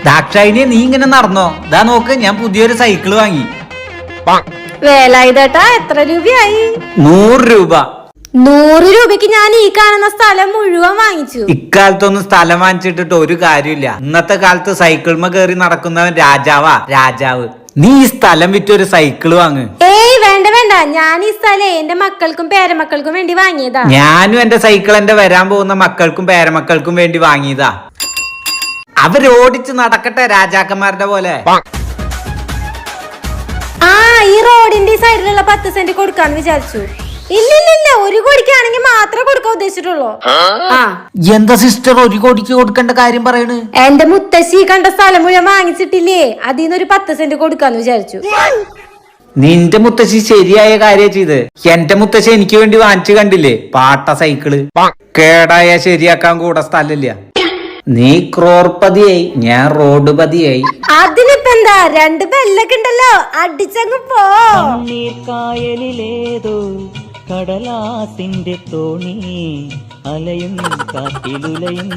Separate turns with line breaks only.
ദാക്ഷായിനെ നീ ഇങ്ങനെ നടന്നോ? ദാ നോക്ക്, ഞാൻ പുതിയൊരു സൈക്കിള് വാങ്ങി.
വേലായുധേട്ടാ എത്ര രൂപയായി?
100 രൂപ.
100 രൂപയ്ക്ക് ഞാൻ ഈ കാണുന്ന സ്ഥലം മുഴുവൻ വാങ്ങിച്ചു.
ഇക്കാലത്തൊന്നും സ്ഥലം വാങ്ങിച്ചിട്ടിട്ട് ഒരു കാര്യമില്ല. ഇന്നത്തെ കാലത്ത് സൈക്കിൾമ കയറി നടക്കുന്നവൻ രാജാവാ, രാജാവ്. നീ ഈ സ്ഥലം വിറ്റൊരു സൈക്കിള് വാങ്ങ്.
ഏയ് വേണ്ട വേണ്ട, ഞാൻ ഈ സ്ഥലം എന്റെ മക്കൾക്കും പേരമക്കൾക്കും വേണ്ടി വാങ്ങിയതാ.
ഞാനും എന്റെ സൈക്കിൾ എന്റെ വരാൻ പോകുന്ന മക്കൾക്കും പേരമക്കൾക്കും വേണ്ടി വാങ്ങിയതാ. അവരോടിച്ച് നടക്കട്ടെ രാജാക്കന്മാരുടെ പോലെ.
ആ ഈ റോഡിന്റെ സൈഡിലുള്ള 10 സെന്റ് കൊടുക്കാന്ന് വിചാരിച്ചു. ഇല്ലില്ല, 1 കോടിക്കാണെങ്കിൽ മാത്രമേ കൊടുക്കാൻ ഉദ്ദേശിച്ചിട്ടുള്ളൂ.
എന്താ സിസ്റ്റർ 1 കോടിക്ക് കൊടുക്കേണ്ട കാര്യം പറയണ്?
എന്റെ മുത്തശ്ശി കണ്ട സ്ഥലം മുഴുവൻ വാങ്ങിച്ചിട്ടില്ലേ, അതിന്നൊരു 10 സെന്റ് കൊടുക്കാന്ന് വിചാരിച്ചു.
നിന്റെ മുത്തശ്ശി ശരിയായ കാര്യം ചെയ്ത്. എന്റെ മുത്തശ്ശി എനിക്ക് വേണ്ടി വാങ്ങിച്ചു കണ്ടില്ലേ പാട്ട സൈക്കിള്. കേടായ ശരിയാക്കാൻ കൂടെ സ്ഥലമില്ല. നീ ക്രോർപതിയായി, ഞാൻ റോഡ് പതിയായി.
അതിനിപ്പെന്താ, 2 ബെല്ലൊക്കെ ഉണ്ടല്ലോ, അടിച്ചങ്ങ് പോ.
കായലിലേതോ കടലാസിന്റെ തോണി അലയും കാറ്റിലുലയും